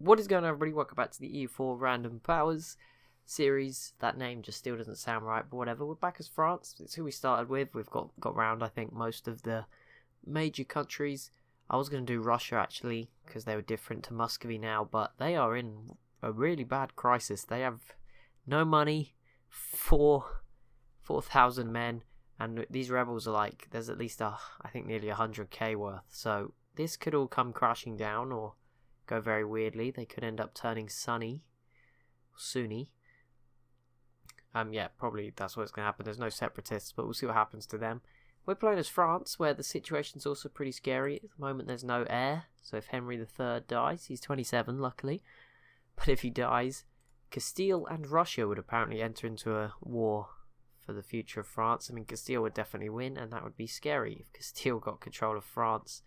What is going on, everybody? Welcome back to the EU4 Random Powers series. That name just still doesn't sound right, but whatever. We're back as France. It's who we started with. We've got round, I think, most of the major countries. I was going to do Russia, actually, because they were different to Muscovy now, but they are in a really bad crisis. They have no money, 4,000 men, and these rebels are like, there's at least, I think, nearly 100k worth. So this could all come crashing down, or go very weirdly. They could end up turning Sunny. Yeah, probably that's what's going to happen. There's no separatists, but we'll see what happens to them. We're playing as France, where the situation's also pretty scary. At the moment, there's no heir, so if Henry III dies, he's 27, luckily. But if he dies, Castile and Russia would apparently enter into a war for the future of France. I mean, Castile would definitely win, and that would be scary. If Castile got control of France,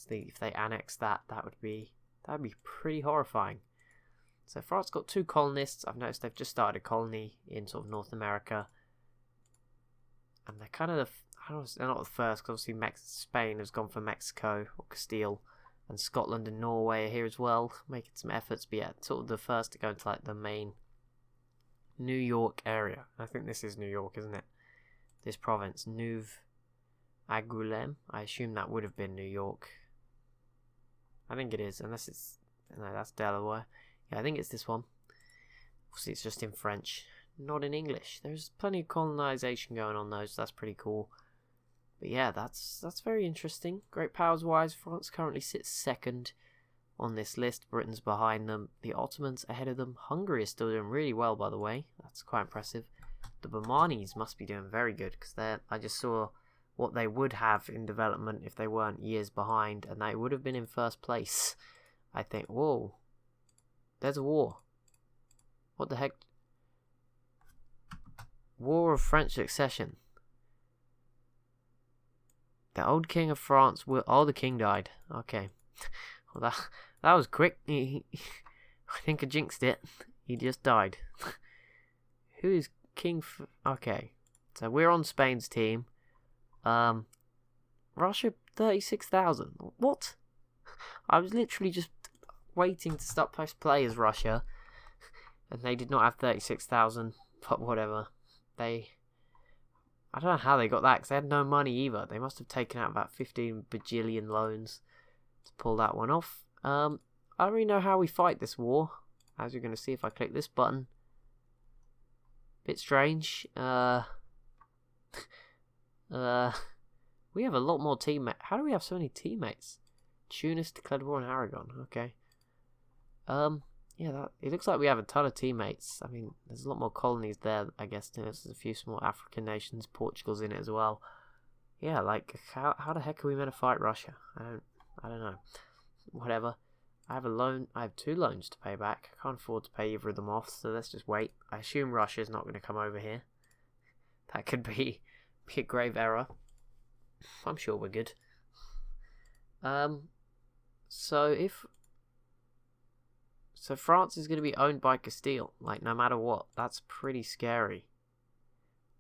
if they annex that would be pretty horrifying. So France got 2 colonists. I've noticed they've just started a colony in sort of North America. And they're kind of they're not the first, because obviously Spain has gone for Mexico, or Castile, and Scotland and Norway are here as well, making some efforts. But yeah, sort of the first to go into like the main New York area. I think this is New York, isn't it? This province, Angoulême. I assume that would have been New York. I think it is, unless it's... No, that's Delaware. Yeah, I think it's this one. Obviously, it's just in French, not in English. There's plenty of colonization going on, though, so that's pretty cool. But yeah, that's very interesting. Great powers-wise, France currently sits second on this list. Britain's behind them. The Ottomans ahead of them. Hungary is still doing really well, by the way. That's quite impressive. The Bahmanis must be doing very good, because I just saw what they would have in development if they weren't years behind, and they would have been in first place, I think. Whoa. There's a war. What the heck? War of French Succession. The old king of France the king died. Okay. Well, that was quick. I think I jinxed it. He just died. Who is king okay. So we're on Spain's team. Russia 36,000. What? I was literally just waiting to start press play as Russia, and they did not have 36,000. But whatever. I don't know how they got that, because they had no money either. They must have taken out about 15 bajillion loans to pull that one off. I don't really know how we fight this war, as you're going to see if I click this button. Bit strange. We have a lot more teammates. How do we have so many teammates? Tunis declared war on Aragon. Okay. Yeah, it looks like we have a ton of teammates. I mean, there's a lot more colonies there, I guess. There's a few small African nations. Portugal's in it as well. Yeah, like, how the heck are we meant to fight Russia? I don't know. Whatever. I have 2 loans to pay back. I can't afford to pay either of them off, so let's just wait. I assume Russia's not going to come over here. That could be a grave error. I'm sure we're good. So France is going to be owned by Castile, like, no matter what. That's pretty scary,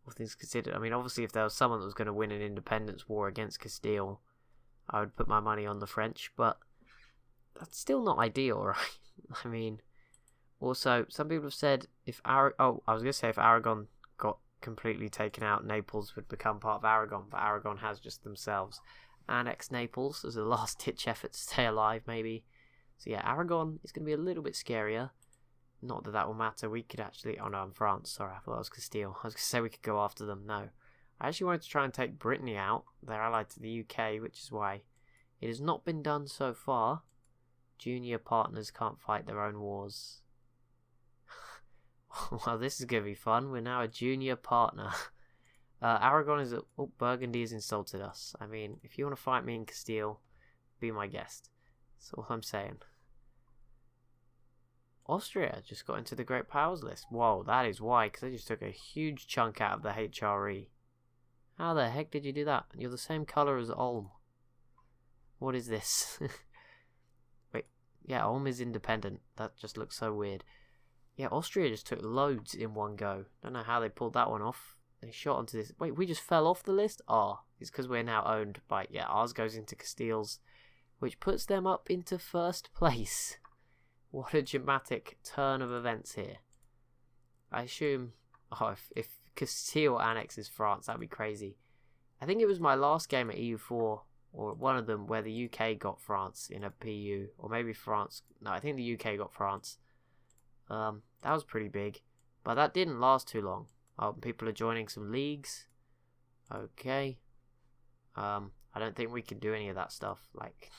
all things considered. I mean, obviously, if there was someone that was going to win an independence war against Castile, I would put my money on the French, but that's still not ideal, right? I mean, also, some people have said if Aragon got completely taken out, Naples would become part of Aragon, but Aragon has just themselves annexed Naples as a last-ditch effort to stay alive, maybe. So yeah, Aragon is going to be a little bit scarier. Not that will matter. We could actually... Oh no, I'm France. Sorry, I thought that was Castile. I was going to say we could go after them. No. I actually wanted to try and take Brittany out. They're allied to the UK, which is why it has not been done so far. Junior partners can't fight their own wars. Well, this is going to be fun. We're now a junior partner. Aragon is... Burgundy has insulted us. I mean, if you want to fight me in Castile, be my guest. That's all I'm saying. Austria just got into the Great Powers list. Whoa, that is why, because they just took a huge chunk out of the HRE. How the heck did you do that? You're the same colour as Ulm. What is this? Wait, yeah, Ulm is independent. That just looks so weird. Yeah, Austria just took loads in one go. Don't know how they pulled that one off. They shot onto this. Wait, we just fell off the list? Oh, it's because we're now owned by... Yeah, ours goes into Castile's, which puts them up into first place. What a dramatic turn of events here. I assume... Oh, if Castile annexes France, that'd be crazy. I think it was my last game at EU4, or one of them, where the UK got France in a PU. Or maybe France... No, I think the UK got France. That was pretty big. But that didn't last too long. Oh, people are joining some leagues. Okay. I don't think we can do any of that stuff. Like...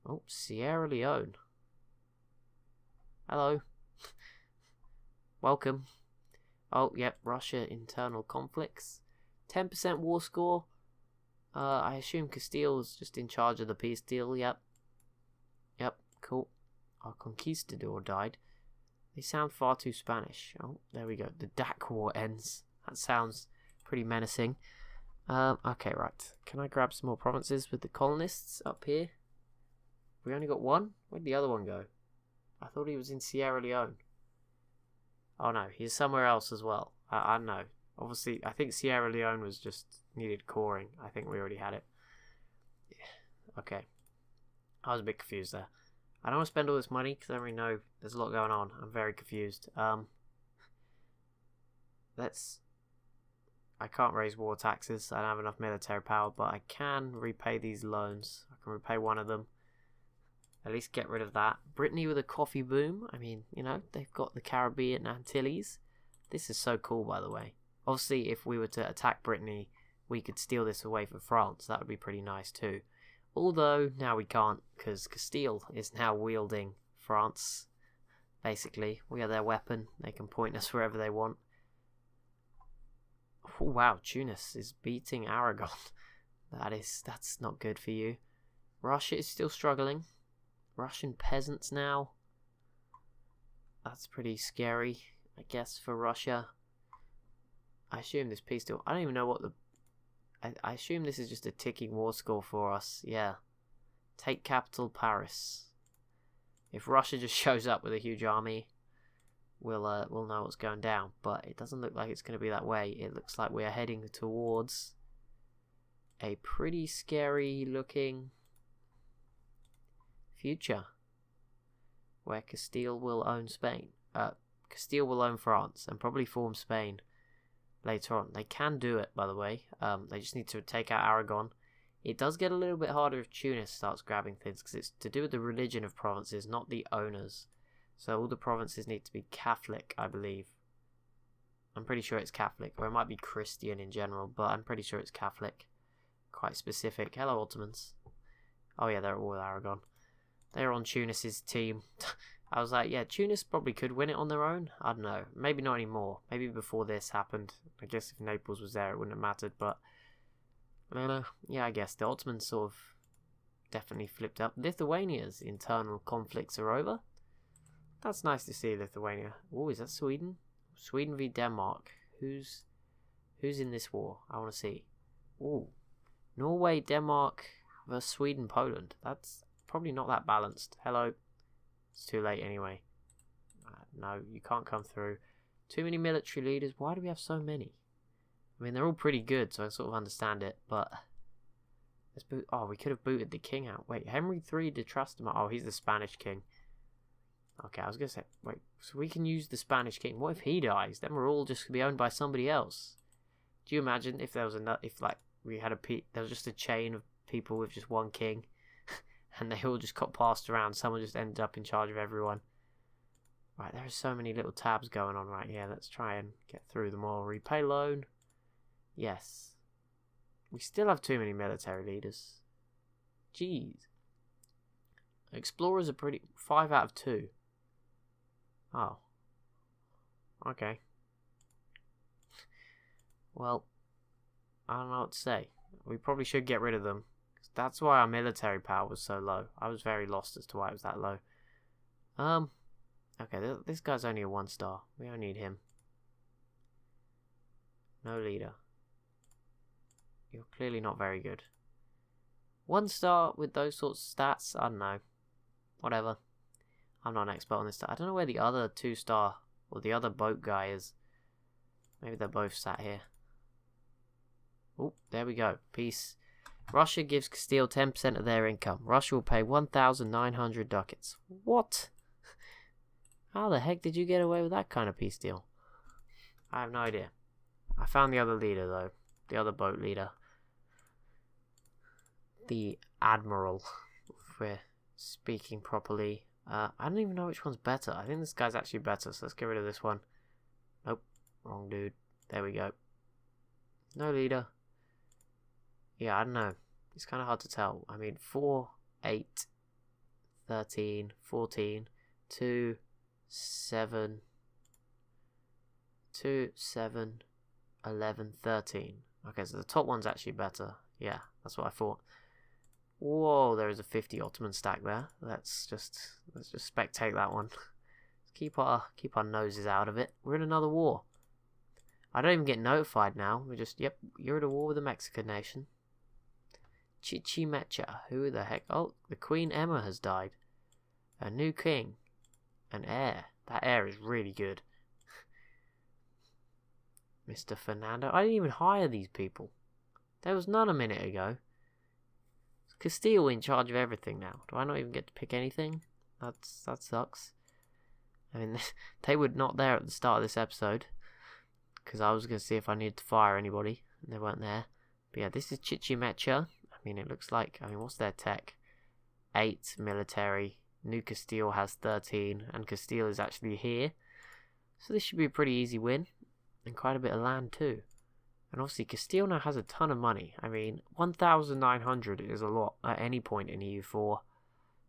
Oh, Sierra Leone. Hello. Welcome. Oh, yep, Russia internal conflicts. 10% war score. I assume Castile's just in charge of the peace deal, yep. Yep, cool. Our conquistador died. They sound far too Spanish. Oh, there we go. The DAC war ends. That sounds pretty menacing. Okay, right. Can I grab some more provinces with the colonists up here? We only got one? Where'd the other one go? I thought he was in Sierra Leone. Oh no, he's somewhere else as well. I don't know. Obviously, I think Sierra Leone was just needed coring. I think we already had it. Okay. I was a bit confused there. I don't want to spend all this money because I already know there's a lot going on. I'm very confused. I can't raise war taxes. I don't have enough military power, but I can repay these loans. I can repay one of them. At least get rid of that. Brittany with a coffee boom. I mean, you know, they've got the Caribbean Antilles. This is so cool, by the way. Obviously, if we were to attack Brittany, we could steal this away from France. That would be pretty nice too. Although, now we can't, because Castile is now wielding France. Basically, we are their weapon. They can point us wherever they want. Oh, wow, Tunis is beating Aragon. That's not good for you. Russia is still struggling. Russian peasants now. That's pretty scary, I guess, for Russia. I assume this peace deal... I don't even know what the... I assume this is just a ticking war score for us. Yeah. Take capital Paris. If Russia just shows up with a huge army, we'll know what's going down. But it doesn't look like it's going to be that way. It looks like we are heading towards a pretty scary looking future where Castile will own Spain. Castile will own France and probably form Spain later on. They can do it, by the way. They just need to take out Aragon. It does get a little bit harder if Tunis starts grabbing things because it's to do with the religion of provinces, not the owners. So all the provinces need to be Catholic, I believe. I'm pretty sure it's Catholic, or it might be Christian in general, but I'm pretty sure it's Catholic. Quite specific. Hello, Ottomans. Oh yeah, they're all with Aragon. They're on Tunis's team. I was like, yeah, Tunis probably could win it on their own. I don't know. Maybe not anymore. Maybe before this happened. I guess if Naples was there, it wouldn't have mattered. But, yeah, I guess the Ottomans sort of definitely flipped up. Lithuania's internal conflicts are over. That's nice to see, Lithuania. Oh, is that Sweden? Sweden v Denmark. Who's in this war? I want to see. Oh, Norway, Denmark versus Sweden, Poland. That's probably not that balanced. Hello. It's too late anyway. No, you can't come through. Too many military leaders. Why do we have so many? I mean, they're all pretty good, so I sort of understand it, but... Let's boot... Oh, we could have booted the king out. Wait, Henry III de Trastevere. Oh, he's the Spanish king. Okay, I was going to say... Wait, so we can use the Spanish king. What if he dies? Then we're all just going to be owned by somebody else. Do you imagine if there was another... If, like, we had there was just a chain of people with just one king... And they all just got passed around. Someone just ended up in charge of everyone. Right, there are so many little tabs going on right here. Let's try and get through them all. Repay loan. Yes. We still have too many military leaders. Jeez. Explorers are pretty... 5 out of 2. Oh. Okay. Well, I don't know what to say. We probably should get rid of them. That's why our military power was so low. I was very lost as to why it was that low. Okay, this guy's only a 1-star. We don't need him. No leader. You're clearly not very good. 1-star with those sorts of stats? I don't know. Whatever. I'm not an expert on this stuff. I don't know where the other 2-star or the other boat guy is. Maybe they're both sat here. Oh, there we go. Peace. Russia gives Castile 10% of their income. Russia will pay 1,900 ducats. What? How the heck did you get away with that kind of peace deal? I have no idea. I found the other leader, though. The other boat leader. The Admiral, if we're speaking properly. I don't even know which one's better. I think this guy's actually better, so let's get rid of this one. Nope. Wrong dude. There we go. No leader. Yeah, I don't know. It's kind of hard to tell. I mean, 4, 8, 13, 14, 2, 7, 2, 7, 11, 13. Okay, so the top one's actually better. Yeah, that's what I thought. Whoa, there is a 50 Ottoman stack there. Let's just spectate that one. Keep our noses out of it. We're in another war. I don't even get notified now. We're just, yep, you're at a war with the Mexican nation. Chichimecha. Who the heck? Oh, the Queen Emma has died. A new king. An heir. That heir is really good. Mr. Fernando. I didn't even hire these people. There was none a minute ago. Castile in charge of everything now. Do I not even get to pick anything? That sucks. I mean, they were not there at the start of this episode. Because I was going to see if I needed to fire anybody. And they weren't there. But yeah, this is Chichimecha. I mean, it looks like... I mean, what's their tech? 8 military. New Castile has 13. And Castile is actually here. So this should be a pretty easy win. And quite a bit of land too. And obviously Castile now has a ton of money. I mean, 1,900 is a lot at any point in EU4.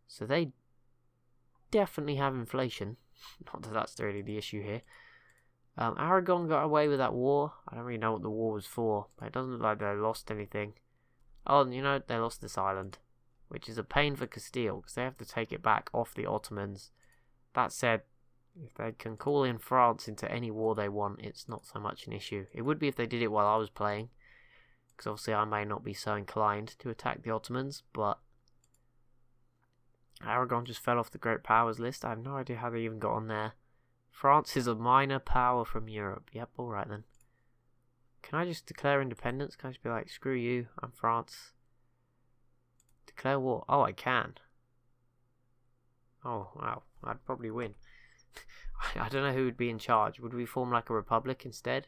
So they definitely have inflation. Not that that's really the issue here. Aragon got away with that war. I don't really know what the war was for. But it doesn't look like they lost anything. Oh, you know, they lost this island. Which is a pain for Castile. Because they have to take it back off the Ottomans. That said, if they can call in France into any war they want, it's not so much an issue. It would be if they did it while I was playing. Because obviously I may not be so inclined to attack the Ottomans. But Aragon just fell off the Great Powers list. I have no idea how they even got on there. France is a minor power from Europe. Yep, alright then. Can I just declare independence? Can I just be like, screw you, I'm France. Declare war. Oh, I can. Oh, wow. I'd probably win. I don't know who would be in charge. Would we form like a republic instead?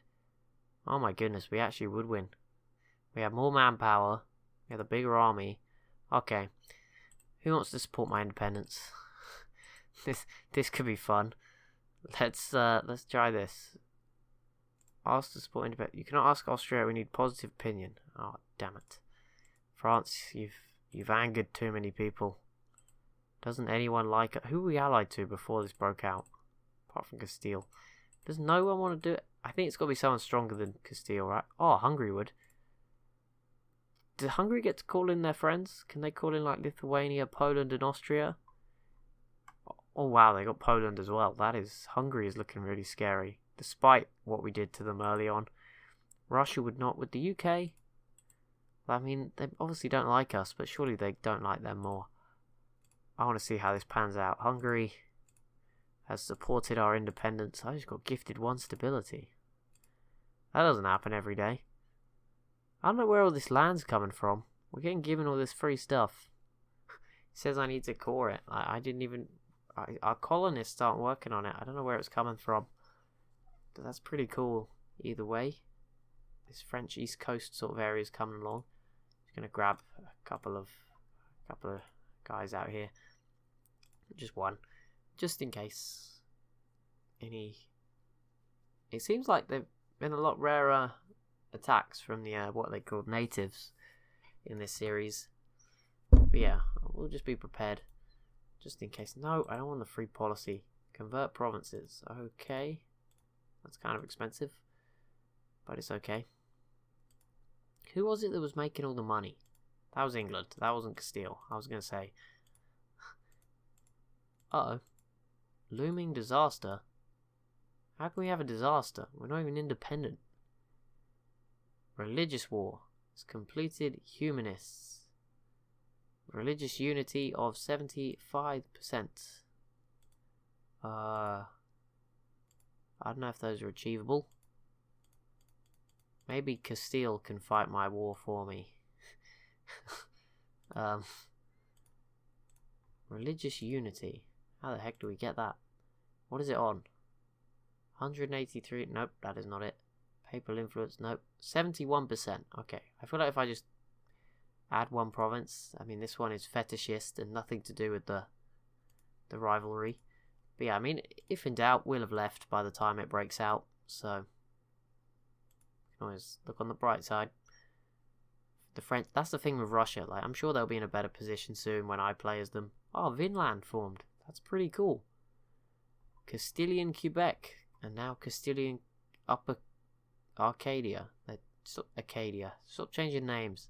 Oh my goodness, we actually would win. We have more manpower. We have a bigger army. Okay. Who wants to support my independence? This could be fun. Let's try this. Ask to support independence. You cannot ask Austria. We need positive opinion. Oh damn it, France! You've angered too many people. Doesn't anyone like it? Who were we allied to before this broke out? Apart from Castile. Does no one want to do it? I think it's got to be someone stronger than Castile, right? Oh, Hungary would. Did Hungary get to call in their friends? Can they call in like Lithuania, Poland, and Austria? Oh wow, they got Poland as well. Hungary is looking really scary, despite what we did to them early on. Russia would not. With the UK, I mean, they obviously don't like us, but surely they don't like them more. I want to see how this pans out. Hungary has supported our independence. I just got gifted 1 stability. That doesn't happen every day. I don't know where all this land's coming from. We're getting given all this free stuff. It says I need to core it. I didn't even... Our colonists aren't working on it. I don't know where it's coming from. But that's pretty cool either way. This French East Coast sort of area is coming along. Just going to grab a couple of guys out here. Just one. Just in case any... It seems like they've been a lot rarer attacks from the what they called natives in this series. But yeah, we'll just be prepared. Just in case. No, I don't want the free policy. Convert provinces. Okay. That's kind of expensive. But it's okay. Who was it that was making all the money? That was England. That wasn't Castile. I was going to say. Uh-oh. Looming disaster? How can we have a disaster? We're not even independent. Religious war. It's completed humanists. Religious unity of 75%. I don't know if those are achievable. Maybe Castile can fight my war for me. Religious unity. How the heck do we get that? What is it on? 183. Nope, that is not it. Papal influence. Nope. 71%. Okay. I feel like if I just add one province. I mean, this one is fetishist and nothing to do with the rivalry. But yeah, I mean, if in doubt, we'll have left by the time it breaks out. So, you can always look on the bright side. The French, that's the thing with Russia. Like, I'm sure they'll be in a better position soon when I play as them. Oh, Vinland formed. That's pretty cool. Castilian Quebec. And now Castilian Upper Arcadia. Acadia. Stop changing names.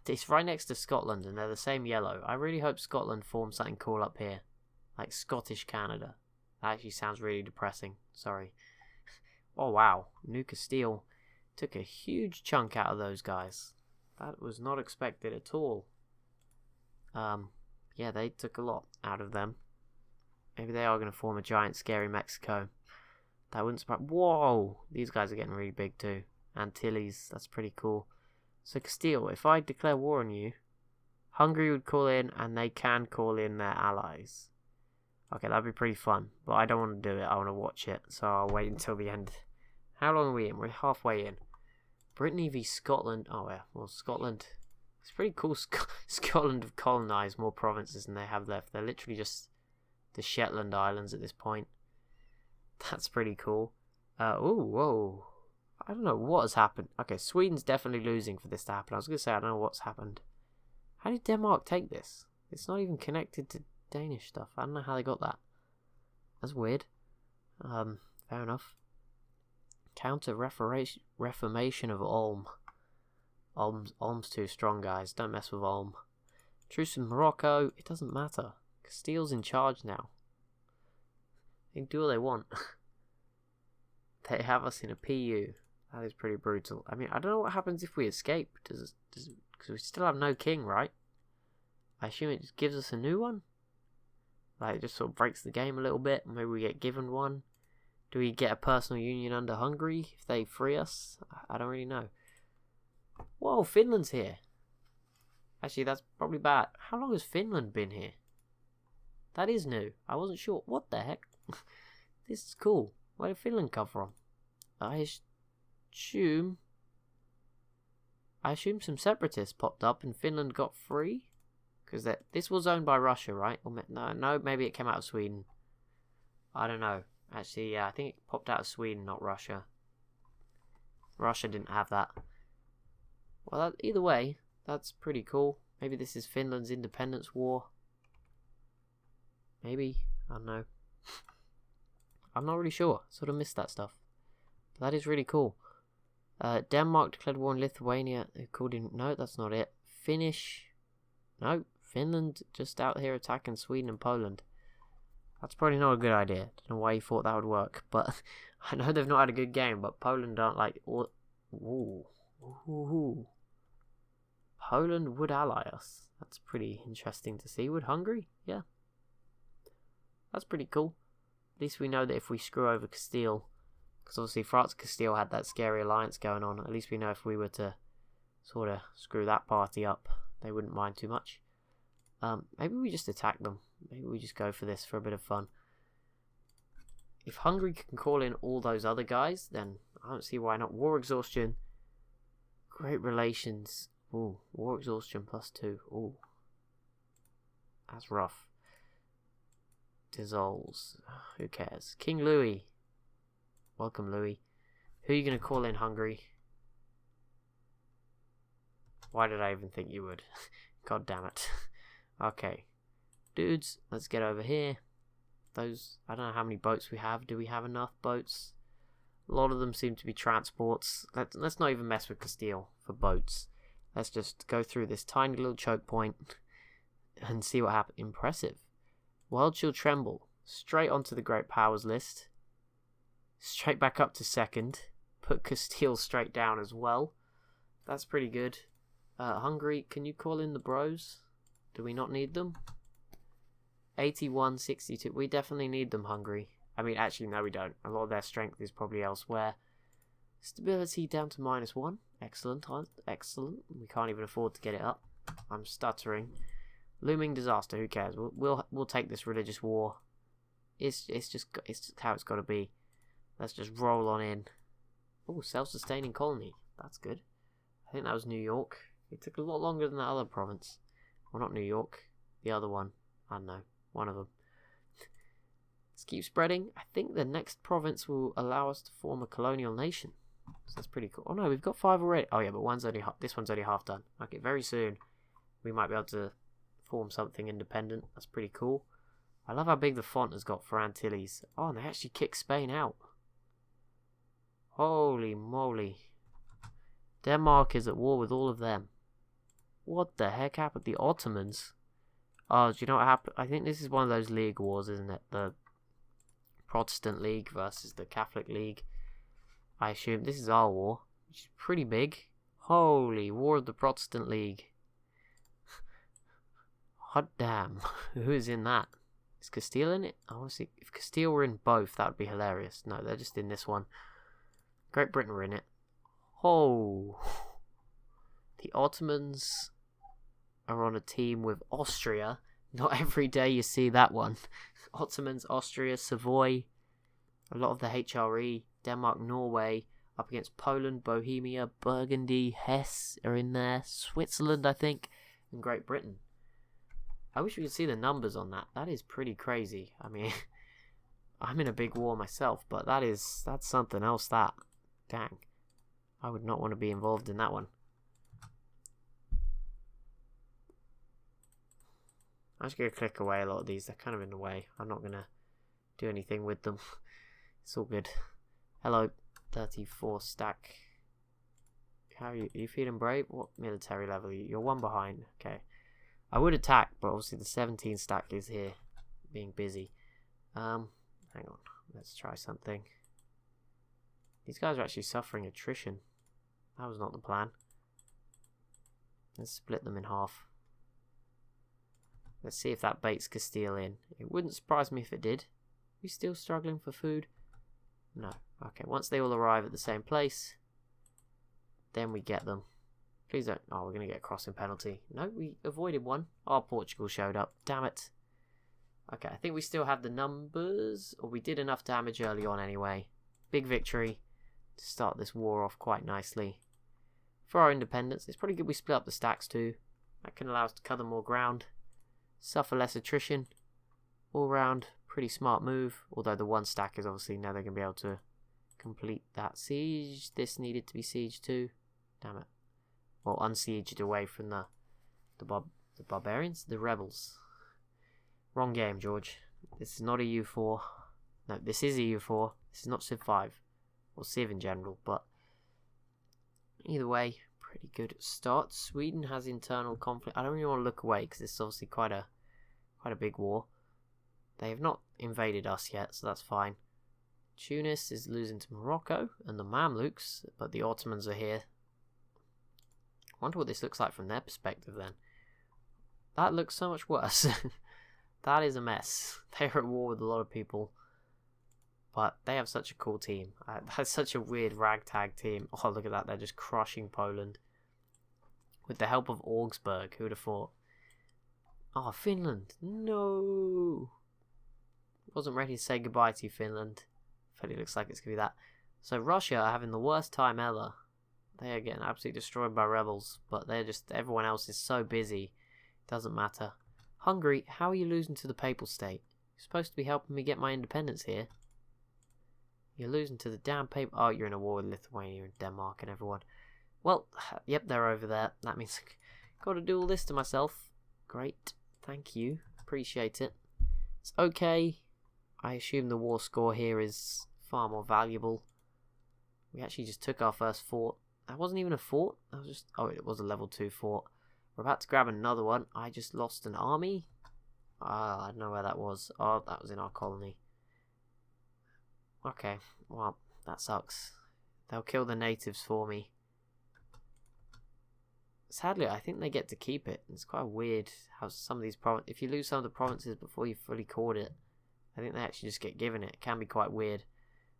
It's right next to Scotland and they're the same yellow. I really hope Scotland forms something cool up here. Like Scottish Canada. That actually sounds really depressing. Sorry. Oh wow. New Castile took a huge chunk out of those guys. That was not expected at all. Yeah, they took a lot out of them. Maybe they are going to form a giant scary Mexico. That wouldn't surprise. Whoa! These guys are getting really big too. Antilles, that's pretty cool. So Castile, if I declare war on you, Hungary would call in and they can call in their allies. Okay, that'd be pretty fun. But I don't want to do it, I want to watch it. So I'll wait until the end. How long are we in? We're halfway in. Brittany v Scotland. Oh yeah, well Scotland. It's pretty cool. Scotland have colonised more provinces than they have left. They're literally just the Shetland Islands at this point. That's pretty cool. Oh, whoa. I don't know what has happened. Okay, Sweden's definitely losing for this to happen. I was going to say, I don't know what's happened. How did Denmark take this? It's not even connected to Danish stuff. I don't know how they got that. That's weird. Fair enough. Counter-reformation of Ulm. Ulm's too strong, guys. Don't mess with Ulm. Truce in Morocco. It doesn't matter. Castile's in charge now. They can do all they want. They have us in a PU. That is pretty brutal. I mean, I don't know what happens if we escape. Because we still have no king, right? I assume it just gives us a new one? Like, it just sort of breaks the game a little bit. Maybe we get given one. Do we get a personal union under Hungary if they free us? I don't really know. Whoa, Finland's here. Actually, that's probably bad. How long has Finland been here? That is new. I wasn't sure. What the heck? This is cool. Where did Finland come from? I assume some separatists popped up and Finland got free? Because this was owned by Russia, right? Or no, maybe it came out of Sweden. I don't know. Actually, yeah, I think it popped out of Sweden, not Russia. Russia didn't have that. Well, either way, that's pretty cool. Maybe this is Finland's independence war. Maybe. I don't know. I'm not really sure. Sort of missed that stuff. But that is really cool. Denmark declared war on Lithuania. They called in... No, that's not it. No, Finland just out here attacking Sweden and Poland. That's probably not a good idea. Don't know why you thought that would work. But I know they've not had a good game. But Poland aren't like... Ooh. Poland would ally us. That's pretty interesting to see. Would Hungary? Yeah. That's pretty cool. At least we know that if we screw over Castile, because obviously France and Castile had that scary alliance going on, at least we know if we were to sort of screw that party up, they wouldn't mind too much. Maybe we just attack them. Maybe we just go for this for a bit of fun. If Hungary can call in all those other guys, then I don't see why not. War exhaustion. Great relations. Ooh, war exhaustion +2. Ooh. That's rough. Dissolves. Who cares? King Louis. Welcome, Louis. Who are you going to call in Hungary? Why did I even think you would? God damn it. Okay. Dudes, let's get over here. Those, I don't know how many boats we have. Do we have enough boats? A lot of them seem to be transports. Let's not even mess with Castile for boats. Let's just go through this tiny little choke point and see what happens. Impressive. World shall tremble. Straight onto the Great Powers list. Straight back up to second. Put Castile straight down as well. That's pretty good. Hungary, can you call in the bros? Do we not need them? 81, 62. We definitely need them, Hungary. I mean, actually, no, we don't. A lot of their strength is probably elsewhere. Stability down to -1. Excellent, excellent. We can't even afford to get it up. I'm stuttering. Looming disaster. Who cares? We'll take this religious war. It's just how it's got to be. Let's just roll on in. Oh, self-sustaining colony. That's good. I think that was New York. It took a lot longer than that other province. Well, not New York. The other one. I don't know. One of them. Let's keep spreading. I think the next province will allow us to form a colonial nation. So that's pretty cool. Oh no, we've got 5 already. Oh yeah, but this one's only half done. Okay, very soon we might be able to form something independent. That's pretty cool. I love how big the font has got for Antilles. Oh, and they actually kicked Spain out. Holy moly. Denmark is at war with all of them. What the heck happened? The Ottomans? Oh, do you know what happened? I think this is one of those league wars, isn't it? The Protestant League versus the Catholic League. I assume this is our war, which is pretty big. Holy, War of the Protestant League. Hot damn. Who is in that? Is Castile in it? I want to see. If Castile were in both, that would be hilarious. No, they're just in this one. Great Britain were in it. Oh. The Ottomans are on a team with Austria. Not every day you see that one. Ottomans, Austria, Savoy, a lot of the HRE, Denmark, Norway, up against Poland, Bohemia, Burgundy, Hesse are in there, Switzerland, I think, and Great Britain. I wish we could see the numbers on that. That is pretty crazy. I mean, I'm in a big war myself, but that's something else, that. Dang. I would not want to be involved in that one. I'm just going to click away a lot of these. They're kind of in the way. I'm not going to do anything with them. It's all good. Hello, 34 stack. How are you feeling brave? What military level are you? You're 1 behind. Okay. I would attack, but obviously the 17 stack is here, being busy. Hang on. Let's try something. These guys are actually suffering attrition. That was not the plan. Let's split them in half. Let's see if that baits Castile in. It wouldn't surprise me if it did. Are we still struggling for food? No. Okay, once they all arrive at the same place, then we get them. Please don't. Oh, we're going to get a crossing penalty. No, we avoided one. Oh, Portugal showed up. Damn it. Okay, I think we still have the numbers. Or we did enough damage early on anyway. Big victory to start this war off quite nicely. For our independence, it's probably good we split up the stacks too. That can allow us to cover more ground. Suffer less attrition. All round, pretty smart move. Although the 1 stack is obviously now they're going to be able to complete that siege. This needed to be sieged too. Damn it. Or unsieged away from the barbarians? The rebels. Wrong game, George. This is not EU4. No, this is EU4. This is not Civ 5. Or Civ in general, but either way, pretty good start. Sweden has internal conflict. I don't really want to look away because this is obviously quite a big war. They have not invaded us yet, so that's fine. Tunis is losing to Morocco and the Mamluks, but the Ottomans are here. I wonder what this looks like from their perspective then. That looks so much worse. That is a mess. They're at war with a lot of people. But they have such a cool team. That's such a weird ragtag team. Oh, look at that. They're just crushing Poland. With the help of Augsburg. Who would have thought? Oh, Finland. No. Wasn't ready to say goodbye to you, Finland. But it looks like it's going to be that. So Russia are having the worst time ever. They are getting absolutely destroyed by rebels. But they're just... Everyone else is so busy. Doesn't matter. Hungary, how are you losing to the Papal State? You're supposed to be helping me get my independence here. You're losing to the damn Papal... Oh, you're in a war with Lithuania and Denmark and everyone. Well, yep, they're over there. That means I've got to do all this to myself. Great. Thank you. Appreciate it. It's okay. I assume the war score here is far more valuable. We actually just took our first fort. That wasn't even a fort. That was just... Oh, it was a level 2 fort. We're about to grab another one. I just lost an army. I don't know where that was. Oh, that was in our colony. Okay, well, that sucks. They'll kill the natives for me. Sadly, I think they get to keep it. It's quite weird how some of these provinces... If you lose some of the provinces before you fully caught it, I think they actually just get given it. It can be quite weird.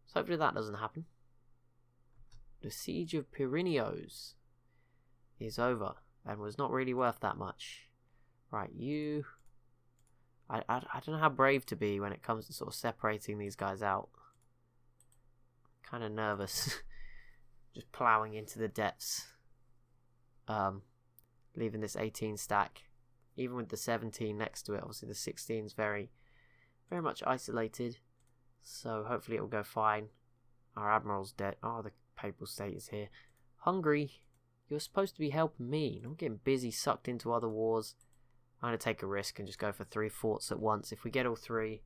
So hopefully that doesn't happen. The siege of Pyrenees is over and was not really worth that much. Right, you... I don't know how brave to be when it comes to sort of separating these guys out. Kind of nervous. Just ploughing into the depths. Leaving this 18 stack. Even with the 17 next to it, obviously the 16 is very, very much isolated. So hopefully it will go fine. Our admiral's dead. Oh, the papal state is here. Hungary, you're supposed to be helping me. Not getting busy, sucked into other wars. I'm going to take a risk and just go for 3 forts at once. If we get all 3,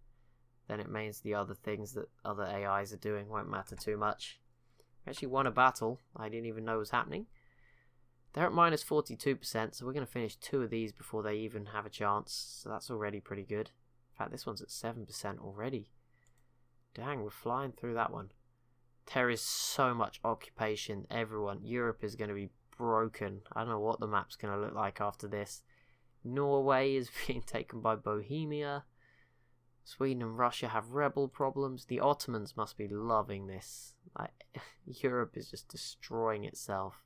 then it means the other things that other AIs are doing won't matter too much. We actually won a battle I didn't even know was happening. They're at minus 42%, so we're going to finish 2 of these before they even have a chance. So that's already pretty good. In fact, this one's at 7% already. Dang, we're flying through that one. There is so much occupation. Everyone, Europe is going to be broken. I don't know what the map's going to look like after this. Norway is being taken by Bohemia. Sweden and Russia have rebel problems. The Ottomans must be loving this. Europe is just destroying itself.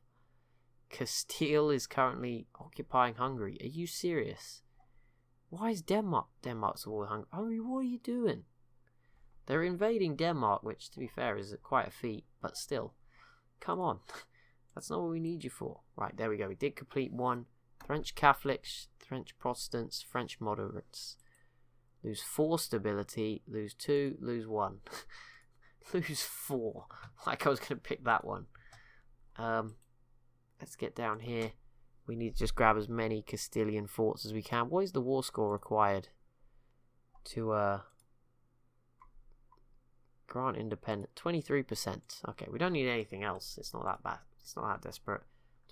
Castile is currently occupying Hungary. Are you serious? Why is Denmark's all Hungary, what are you doing? They're invading Denmark, which to be fair is quite a feat, but still. Come on. That's not what we need you for. Right, there we go. We did complete 1. French Catholics, French Protestants, French moderates. Lose 4 stability, lose 2, lose 1. Lose 4. Like I was going to pick that one. Let's get down here. We need to just grab as many Castilian forts as we can. What is the war score required to grant independence? 23%. Okay, we don't need anything else. It's not that bad. It's not that desperate.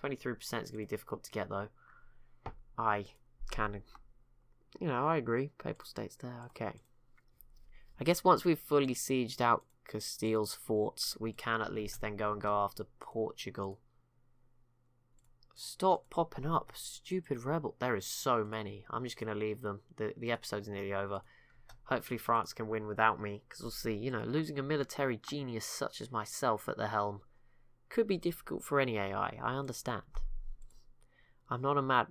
23% is going to be difficult to get though. I agree. Papal state's there. Okay. I guess once we've fully sieged out Castile's forts, we can at least then go after Portugal. Stop popping up, stupid rebel. There is so many. I'm just going to leave them. The episode's nearly over. Hopefully France can win without me, because we'll see, losing a military genius such as myself at the helm could be difficult for any AI. I understand. I'm not a mad...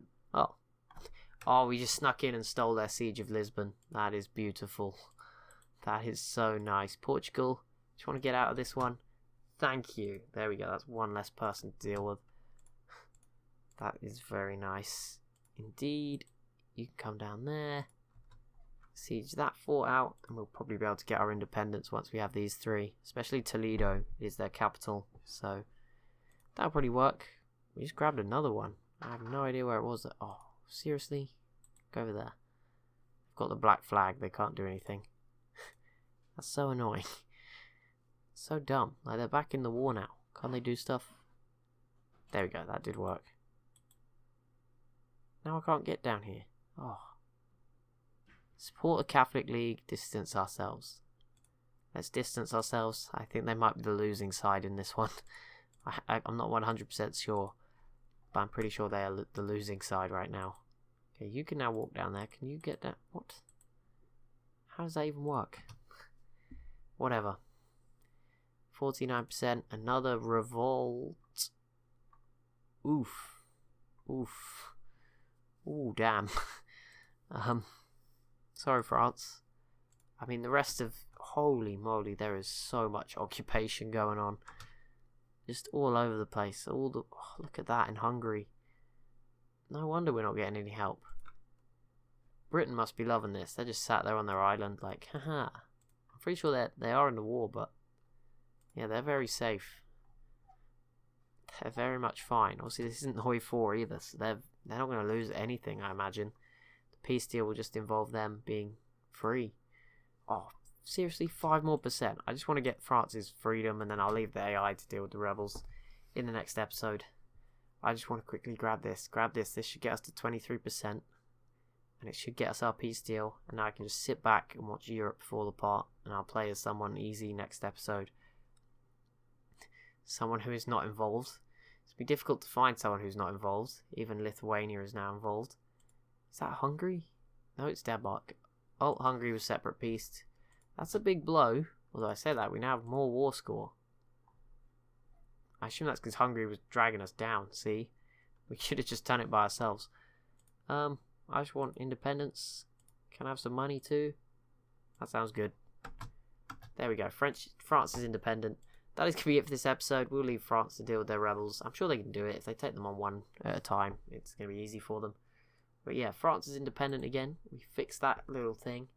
Oh, we just snuck in and stole their siege of Lisbon. That is beautiful. That is so nice. Portugal, do you want to get out of this one? Thank you. There we go. That's one less person to deal with. That is very nice. Indeed. You can come down there. Siege that fort out. And we'll probably be able to get our independence once we have these 3. Especially Toledo is their capital. So that'll probably work. We just grabbed another one. I have no idea where it was. Oh, seriously? Go over there. They've got the black flag. They can't do anything. That's so annoying. So dumb. Like, they're back in the war now. Can't they do stuff? There we go. That did work. Now I can't get down here. Oh. Support the Catholic League. Distance ourselves. Let's distance ourselves. I think they might be the losing side in this one. I'm not 100% sure. But I'm pretty sure they are the losing side right now. Okay, you can now walk down there. Can you get that? What? How does that even work? Whatever. 49%. Another revolt. Oof. Oof. Ooh, damn. Sorry, France. I mean, the rest of... Holy moly, there is so much occupation going on. Just all over the place. Oh, look at that in Hungary. No wonder we're not getting any help. Britain must be loving this. They're just sat there on their island like, haha. I'm pretty sure they are in the war, but... Yeah, they're very safe. They're very much fine. Obviously, this isn't EU4 either, so they're not going to lose anything, I imagine. The peace deal will just involve them being free. Oh, seriously, 5% more. I just want to get France's freedom, and then I'll leave the AI to deal with the rebels in the next episode. I just want to quickly grab this. This should get us to 23%. And it should get us our peace deal. And now I can just sit back and watch Europe fall apart. And I'll play as someone easy next episode. Someone who is not involved. It's be difficult to find someone who's not involved. Even Lithuania is now involved. Is that Hungary? No, it's Denmark. Oh, Hungary was separate peace. That's a big blow. Although I say that, we now have more war score. I assume that's because Hungary was dragging us down, see? We should have just done it by ourselves. I just want independence. Can I have some money too? That sounds good. There we go. France is independent. That is going to be it for this episode. We'll leave France to deal with their rebels. I'm sure they can do it. If they take them on one at a time, it's going to be easy for them. But yeah, France is independent again. We fixed that little thing.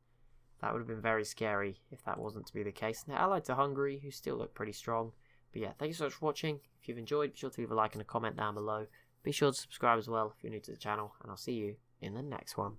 That would have been very scary if that wasn't to be the case. They're allied to Hungary, who still look pretty strong. But yeah, thank you so much for watching. If you've enjoyed, be sure to leave a like and a comment down below. Be sure to subscribe as well if you're new to the channel, and I'll see you in the next one.